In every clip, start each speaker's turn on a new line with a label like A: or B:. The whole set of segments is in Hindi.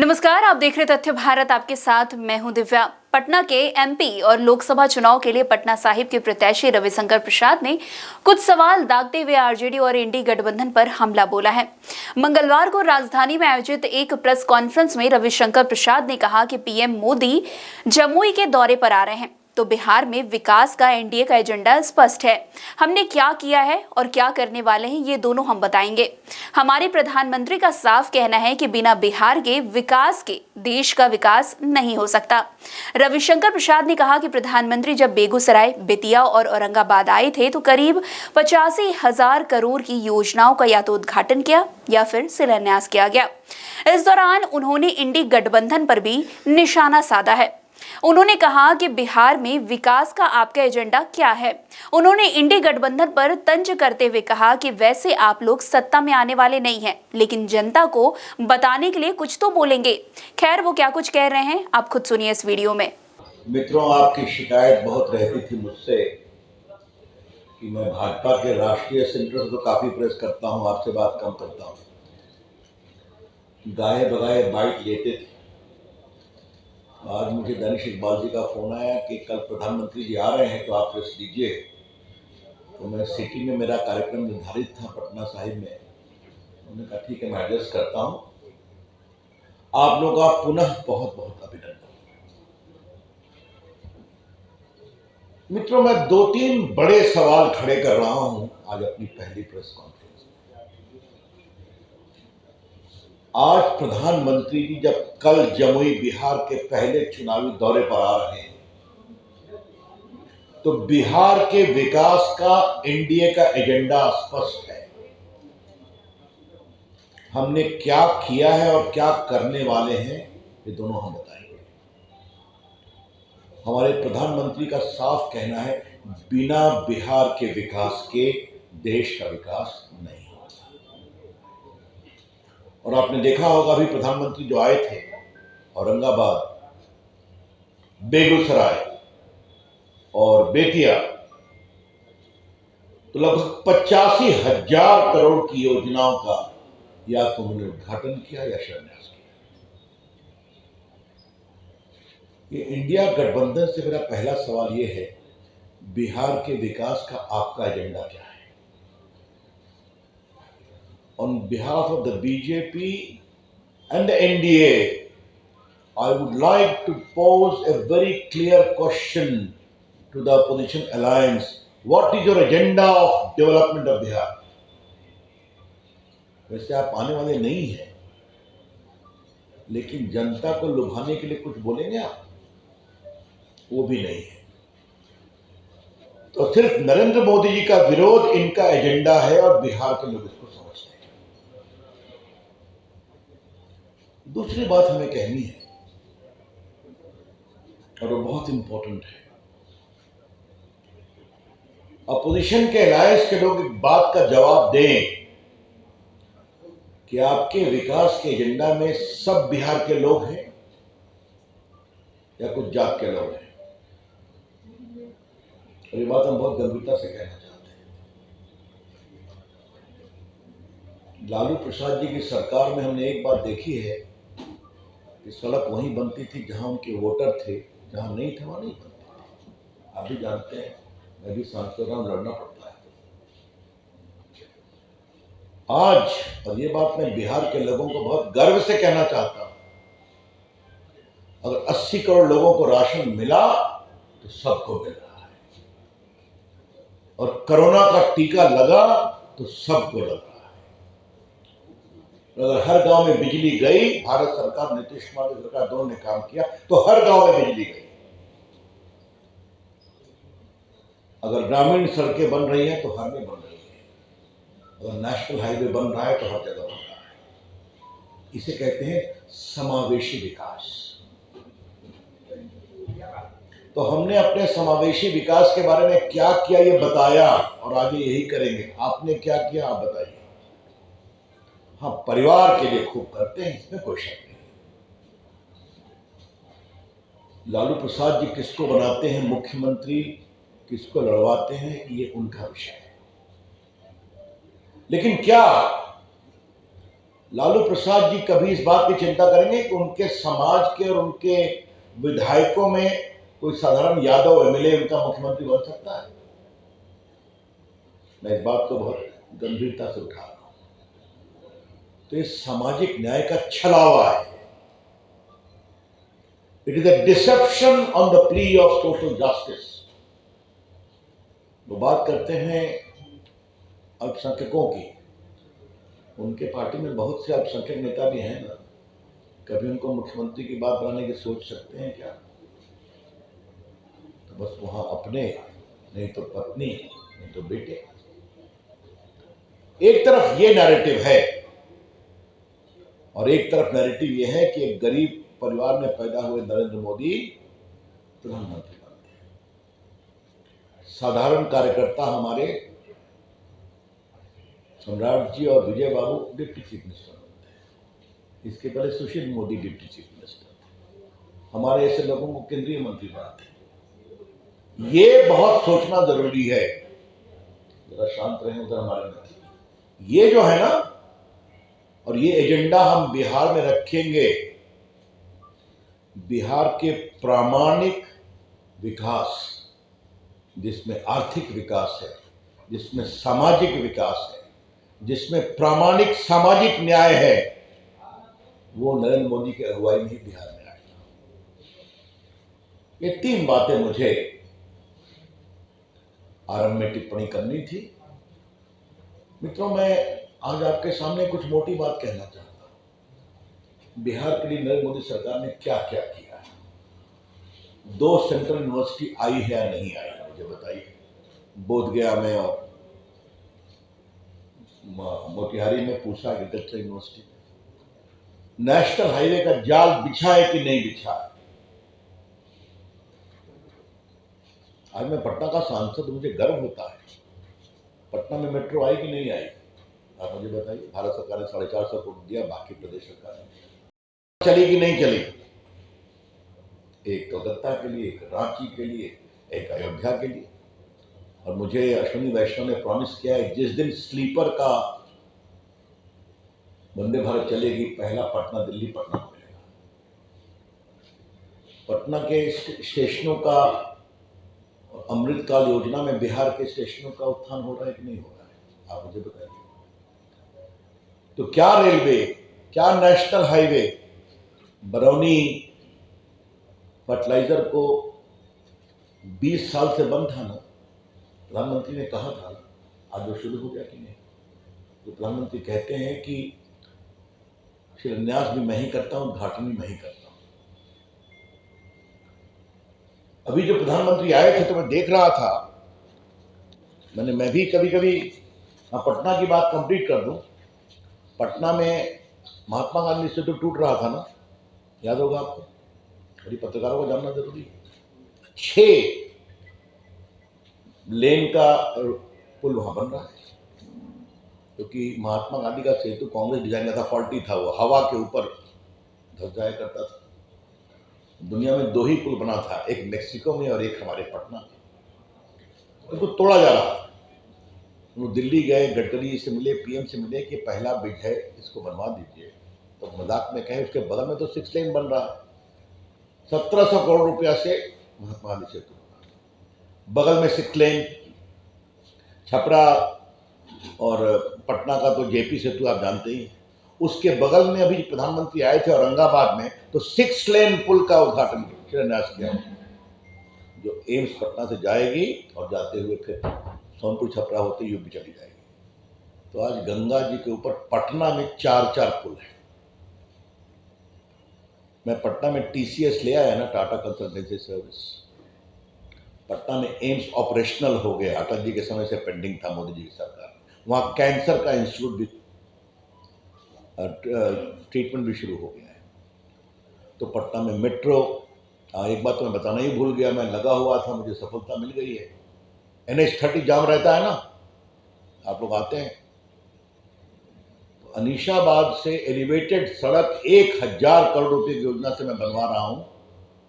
A: नमस्कार, आप देख रहे तथ्य भारत। आपके साथ मैं हूं दिव्या। पटना के एमपी और लोकसभा चुनाव के लिए पटना साहिब के प्रत्याशी रविशंकर प्रसाद ने कुछ सवाल दागते हुए आरजेडी और इंडी गठबंधन पर हमला बोला है। मंगलवार को राजधानी में आयोजित एक प्रेस कॉन्फ्रेंस में रविशंकर प्रसाद ने कहा कि पीएम मोदी जमुई के दौरे पर आ रहे हैं तो बिहार में विकास का एनडीए का एजेंडा स्पष्ट है। हमने क्या किया है और क्या करने वाले हैं ये दोनों हम बताएंगे। हमारे प्रधानमंत्री का साफ कहना है कि बिना बिहार के विकास के देश का विकास नहीं हो सकता। रविशंकर प्रसाद ने कहा कि प्रधानमंत्री जब बेगूसराय, बेतिया और औरंगाबाद आए थे तो करीब 85,000 करोड़ की योजनाओं का या तो उद्घाटन किया या फिर शिलान्यास किया गया। इस दौरान उन्होंने इंडी गठबंधन पर भी निशाना साधा है। उन्होंने कहा कि बिहार में विकास का आपका एजेंडा क्या है। उन्होंने इंडी गठबंधन पर तंज करते हुए कहा कि वैसे आप लोग सत्ता में आने वाले नहीं हैं, लेकिन जनता को बताने के लिए कुछ तो बोलेंगे। खैर, वो क्या कुछ कह रहे हैं आप खुद सुनिए इस वीडियो में।
B: मित्रों, आपकी शिकायत बहुत रहती थी मुझसे कि मैं भाजपा के राष्ट्रीय सेंटर से तो काफी प्रेस करता हूं, आपसे बात कम करता हूं। गाये बगाए बाइट लेते थे। आज मुझे दानिश इकबाल जी का फोन आया कि कल प्रधानमंत्री जी आ रहे हैं तो आप प्रेस लीजिए। तो मैं सिटी में मेरा कार्यक्रम निर्धारित था पटना साहिब में। उन्होंने कहा ठीक है, मैं एडजस्ट करता हूं। आप लोग का पुनः बहुत बहुत अभिनंदन। मित्रों, मैं 2-3 बड़े सवाल खड़े कर रहा हूं आज अपनी पहली प्रेस कॉन्फ्रेंस में। आज प्रधानमंत्री जी जब कल जमुई बिहार के पहले चुनावी दौरे पर आ रहे हैं तो बिहार के विकास का एनडीए का एजेंडा स्पष्ट है। हमने क्या किया है और क्या करने वाले हैं ये दोनों हम बताएंगे। हमारे प्रधानमंत्री का साफ कहना है बिना बिहार के विकास के देश का विकास नहीं। और आपने देखा होगा अभी प्रधानमंत्री जो आए थे औरंगाबाद, बेगूसराय और बेतिया, तो लगभग 85,000 करोड़ की योजनाओं का या तो उन्होंने उद्घाटन किया या शिलान्यास किया। ये इंडिया गठबंधन से मेरा पहला सवाल ये है, बिहार के विकास का आपका एजेंडा क्या है? On behalf of the BJP and the NDA, I would like to pose a very clear question to the opposition alliance. What is your agenda of development of Bihar? वैसे आप आने वाले नहीं हैं, लेकिन जनता को लुभाने के लिए कुछ बोलेंगे आप? वो भी नहीं है। तो सिर्फ नरेंद्र मोदी जी का विरोध इनका एजेंडा है और बिहार के लोग इसको समझते हैं। दूसरी बात हमें कहनी है और वो बहुत इंपॉर्टेंट है। अपोजिशन के अलायंस के लोग एक बात का जवाब दें कि आपके विकास के एजेंडा में सब बिहार के लोग हैं या कुछ जात के लोग हैं। और ये बात हम बहुत गंभीरता से कहना चाहते हैं। लालू प्रसाद जी की सरकार में हमने एक बात देखी है कि सड़क वहीं बनती थी जहां उनके वोटर थे, जहां नहीं थे वहां नहीं बनती थी। आप भी जानते हैं, मैं भी सांसद हूं, लड़ना पड़ता है। आज, और ये बात मैं बिहार के लोगों को बहुत गर्व से कहना चाहता हूं, अगर 80 करोड़ लोगों को राशन मिला तो सबको मिल रहा है, और कोरोना का टीका लगा तो सबको लग रहा है। अगर हर गांव में बिजली गई, भारत सरकार, नीतीश कुमार की सरकार दोनों ने काम किया तो हर गांव में बिजली गई। अगर ग्रामीण सड़कें बन रही हैं तो हर में बन रही है। अगर नेशनल हाईवे बन रहा है तो हर जगह बन रहा है। इसे कहते हैं समावेशी विकास। तो हमने अपने समावेशी विकास के बारे में क्या किया ये बताया और आगे यही करेंगे। आपने क्या किया आप बताइए। हाँ, परिवार के लिए खूब करते हैं, इसमें कोई शक नहीं। लालू प्रसाद जी किसको बनाते हैं मुख्यमंत्री, किसको लड़वाते हैं, ये उनका विषय है। लेकिन क्या लालू प्रसाद जी कभी इस बात की चिंता करेंगे कि उनके समाज के और उनके विधायकों में कोई साधारण यादव एमएलए उनका मुख्यमंत्री बन सकता है? मैं इस बात को बहुत गंभीरता से उठा रहा हूं। तो ये सामाजिक न्याय का छलावा है। It is a deception on the plea of social justice. वो बात करते हैं अल्पसंख्यकों की, उनके पार्टी में बहुत से अल्पसंख्यक नेता भी हैं ना, कभी उनको मुख्यमंत्री की बात बनाने की सोच सकते हैं क्या? तो बस वहां अपने, नहीं तो पत्नी, नहीं तो बेटे। एक तरफ ये नैरेटिव है और एक तरफ नैरेटिव ये है कि एक गरीब परिवार में पैदा हुए नरेंद्र मोदी प्रधानमंत्री बनते हैं। साधारण कार्यकर्ता हमारे सम्राट जी और विजय बाबू डिप्टी चीफ मिनिस्टर बनते हैं। इसके पहले Sushil Modi deputy chief minister थे। हमारे ऐसे लोगों को केंद्रीय मंत्री बनाते हैं। ये बहुत सोचना जरूरी है। जरा शांत रहें उधर हमारे में। ये जो है ना, और ये एजेंडा हम बिहार में रखेंगे। बिहार के प्रामाणिक विकास, जिसमें आर्थिक विकास है, जिसमें सामाजिक विकास है, जिसमें प्रामाणिक सामाजिक न्याय है, वो नरेंद्र मोदी की अगुवाई में ही बिहार में आएगा। ये 3 बातें मुझे आरंभ में टिप्पणी करनी थी। मित्रों, मैं आज आपके सामने कुछ मोटी बात कहना चाहता हूं। बिहार के लिए नरेंद्र मोदी सरकार ने क्या क्या किया है। 2 सेंट्रल यूनिवर्सिटी आई है या नहीं आई है, मुझे बताइए। बोधगया में और मोतिहारी में पूछा एग्रीकल्चर यूनिवर्सिटी। नेशनल हाईवे का जाल बिछा है कि नहीं बिछा है। आज मैं पटना का सांसद, मुझे गर्व होता है। पटना में मेट्रो आई कि नहीं आई, आप मुझे बताइए। भारत सरकार ने 450 करोड़ दिया, बाकी प्रदेश सरकार ने चली कि नहीं चली। एक कोलकाता के लिए, एक रांची के लिए, एक अयोध्या के लिए। और मुझे अश्विनी वैष्णव ने प्रॉमिस किया है, जिस दिन स्लीपर का वंदे भारत चलेगी, पहला पटना दिल्ली पटना को मिलेगा। पटना के स्टेशनों का, अमृतकाल योजना में बिहार के स्टेशनों का उत्थान हो रहा है कि नहीं हो रहा है, आप मुझे बताइए। तो क्या रेलवे, क्या नेशनल हाईवे, बरौनी फर्टिलाइजर को 20 साल से बंद था ना, प्रधानमंत्री ने कहा था, आज वो शुरू हो गया कि नहीं। तो प्रधानमंत्री कहते हैं कि शिलान्यास भी मैं ही करता हूं, उद्घाटन भी मैं ही करता हूं। अभी जो प्रधानमंत्री आए थे तो मैं देख रहा था, मैं भी कभी कभी पटना की बात कंप्लीट कर दूं। पटना में महात्मा गांधी सेतु टूट रहा था ना, याद होगा आपको। बड़ी पत्रकारों को जानना जरूरी है। 6 लेन का पुल वहां बन रहा है, क्योंकि महात्मा गांधी का सेतु कांग्रेस डिजाइन का था, फॉल्टी था, वो हवा के ऊपर धस जाया करता था। दुनिया में 2 ही पुल बना था, एक मेक्सिको में और एक हमारे पटना में। उनको तोड़ा जा रहा था। वो दिल्ली गए, गडकरी जी से मिले, पीएम से मिले कि पहला ब्रिज है, इसको बनवा दीजिए। तो मजाक में कहे, उसके बगल में तो 6 लेन बन रहा है। 1700 करोड़ रुपया से महात्मा गांधी सेतु, बगल में 6 लेन। छपरा और पटना का तो जेपी सेतु आप जानते ही। उसके बगल में अभी प्रधानमंत्री आए थे औरंगाबाद में, तो 6 लेन पुल का उद्घाटन शिलान्यास किया, जो एम्स पटना से जाएगी और जाते हुए फिर सोनपुर छपरा होते यूपी चली जाएगी। तो आज गंगा जी के ऊपर पटना में 4 पुल है। मैं पटना में टीसीएस ले आया ना, टाटा कंसल्टेंसी सर्विस। पटना में एम्स ऑपरेशनल हो गया, अटल जी के समय से पेंडिंग था, मोदी जी की सरकार। वहां कैंसर का इंस्टीट्यूट भी, ट्रीटमेंट भी शुरू हो गया है। तो पटना में मेट्रो, एक बात तो मैं बताना ही भूल गया, मैं लगा हुआ था, मुझे सफलता मिल गई है। NH30 जाम रहता है ना, आप लोग आते हैं तो अनीशाबाद से एलिवेटेड सड़क 1000 करोड़ रुपए की योजना से मैं बनवा रहा हूं।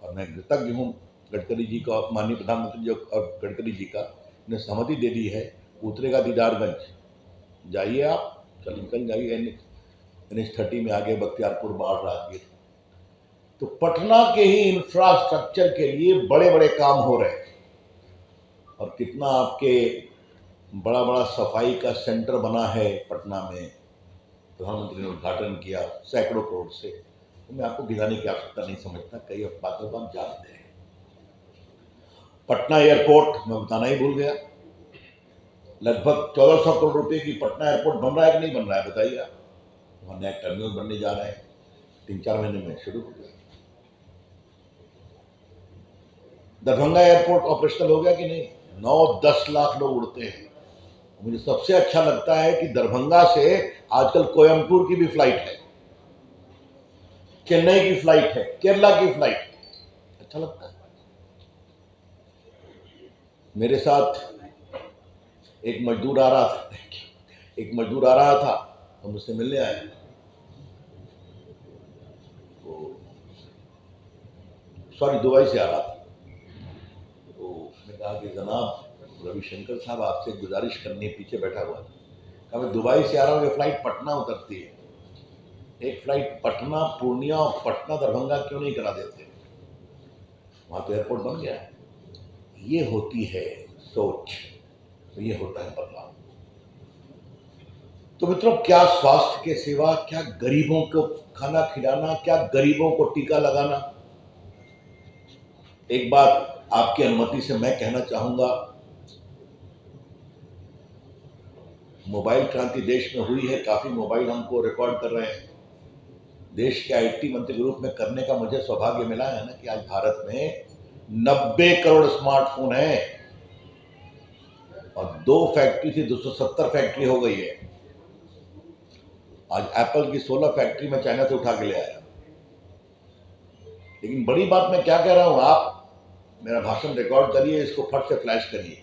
B: और मैं कृतज्ञ हूं गडकरी जी का, माननीय प्रधानमंत्री जी और गडकरी जी का, ने सहमति दे दी है। उतरेगा दीदारगंज, जाइए आप, चल निकल जाइए NH30 में आगे बख्तियारपुर, बाढ़, राजगीर। तो पटना के ही इंफ्रास्ट्रक्चर के लिए बड़े बड़े काम हो रहे हैं। और कितना आपके बड़ा बड़ा सफाई का सेंटर बना है पटना में, प्रधानमंत्री ने उद्घाटन किया सैकड़ों करोड़ से। तो मैं आपको गिनाने की आवश्यकता नहीं समझता, कई बातों को हम जानते हैं। पटना एयरपोर्ट मैं बताना ही भूल गया, लगभग 1400 करोड़ रुपए की पटना एयरपोर्ट बन रहा है कि नहीं बन रहा है, बताइए आप। वहां नया टर्मिनल बनने जा रहा है, 3-4 महीने में शुरू हो गया। दरभंगा एयरपोर्ट ऑपरेशनल हो गया कि नहीं, 9-10 लाख लोग उड़ते हैं। मुझे सबसे अच्छा लगता है कि दरभंगा से आजकल कोयम्बटूर की भी फ्लाइट है, चेन्नई की फ्लाइट है, केरला की फ्लाइट है। अच्छा लगता है। मेरे साथ एक मजदूर आ रहा था, तो मुझसे मिलने आया। सॉरी, दुबई से आ रहा था। तो मैंने कहा कि जनाब रविशंकर साहब, आपसे गुजारिश करनी है, पीछे बैठा हुआ था। कहा मैं दुबई से आ रहा हूँ, ये फ्लाइट पटना उतरती है, एक फ्लाइट पटना पूर्णिया और पटना दरभंगा क्यों नहीं करा देते? वहां तो एयरपोर्ट बन गया है। ये होती है सोच, तो ये होता है बदलाव। तो मित्रों, क्या स्वास्थ्य के सेवा, क्या गरीबों को खाना खिलाना, क्या गरीबों को टीका लगाना। एक बात आपकी अनुमति से मैं कहना चाहूंगा, मोबाइल क्रांति देश में हुई है, काफी मोबाइल हमको रिकॉर्ड कर रहे हैं। देश के IT मंत्री के रूप में करने का मुझे सौभाग्य मिला है ना, कि आज भारत में 90 करोड़ स्मार्टफोन है और 2 फैक्ट्री थी, 270 फैक्ट्री हो गई है। आज एप्पल की 16 फैक्ट्री में चाइना से उठा के ले आया। लेकिन बड़ी बात मैं क्या कह रहा हूं, आप मेरा भाषण रिकॉर्ड करिए, इसको फट से फ्लैश करिए।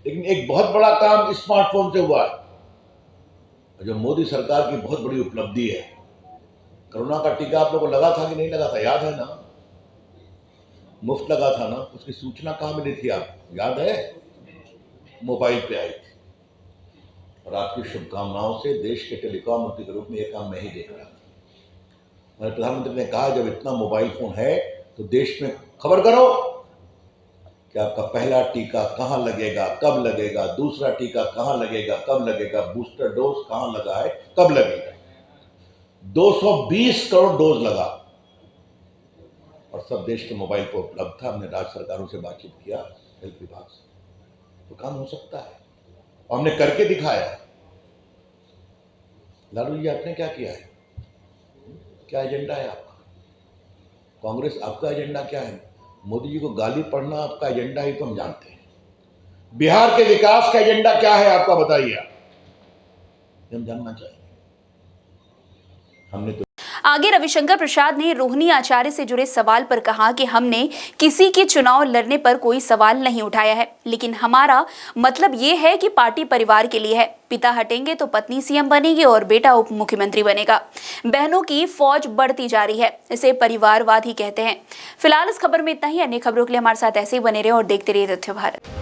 B: लेकिन एक बहुत बड़ा काम स्मार्टफोन से हुआ है, जो मोदी सरकार की बहुत बड़ी उपलब्धि है। कोरोना का टीका आप लोगों को लगा था कि नहीं लगा था, याद है ना? मुफ्त लगा था ना, उसकी सूचना कहां मिली थी, आप याद है? मोबाइल पे आई थी। और आपकी शुभकामनाओं से देश के टेलीकॉम मंत्री के रूप में यह काम मैं ही देख रहा था। हमारे प्रधानमंत्री ने कहा, जब इतना मोबाइल फोन है तो देश में खबर करो कि आपका पहला टीका कहां लगेगा, कब लगेगा, दूसरा टीका कहां लगेगा, कब लगेगा, बूस्टर डोज कहां लगा है, कब लगेगा। 220 करोड़ डोज लगा और सब देश के मोबाइल पर उपलब्ध था। हमने राज्य सरकारों से बातचीत किया, हेल्थ विभाग से, तो काम हो सकता है और हमने करके दिखाया। लालू जी, आपने क्या किया है? क्या एजेंडा है आपका? कांग्रेस, आपका एजेंडा क्या है? मोदी जी को गाली पढ़ना आपका एजेंडा ही तो हम जानते हैं। बिहार के विकास का एजेंडा क्या है आपका, बताइए आप, हम जानना चाहिए। हमने तो
A: आगे रविशंकर प्रसाद ने रोहिणी आचार्य से जुड़े सवाल पर कहा कि हमने किसी के चुनाव लड़ने पर कोई सवाल नहीं उठाया है, लेकिन हमारा मतलब ये है कि पार्टी परिवार के लिए है। पिता हटेंगे तो पत्नी CM बनेगी और बेटा उप मुख्यमंत्री बनेगा। बहनों की फौज बढ़ती जा रही है, इसे परिवारवाद ही कहते हैं। फिलहाल इस खबर में इतना ही। अन्य खबरों के लिए हमारे साथ ऐसे ही बने रहे और देखते रहिए तथ्य भारत।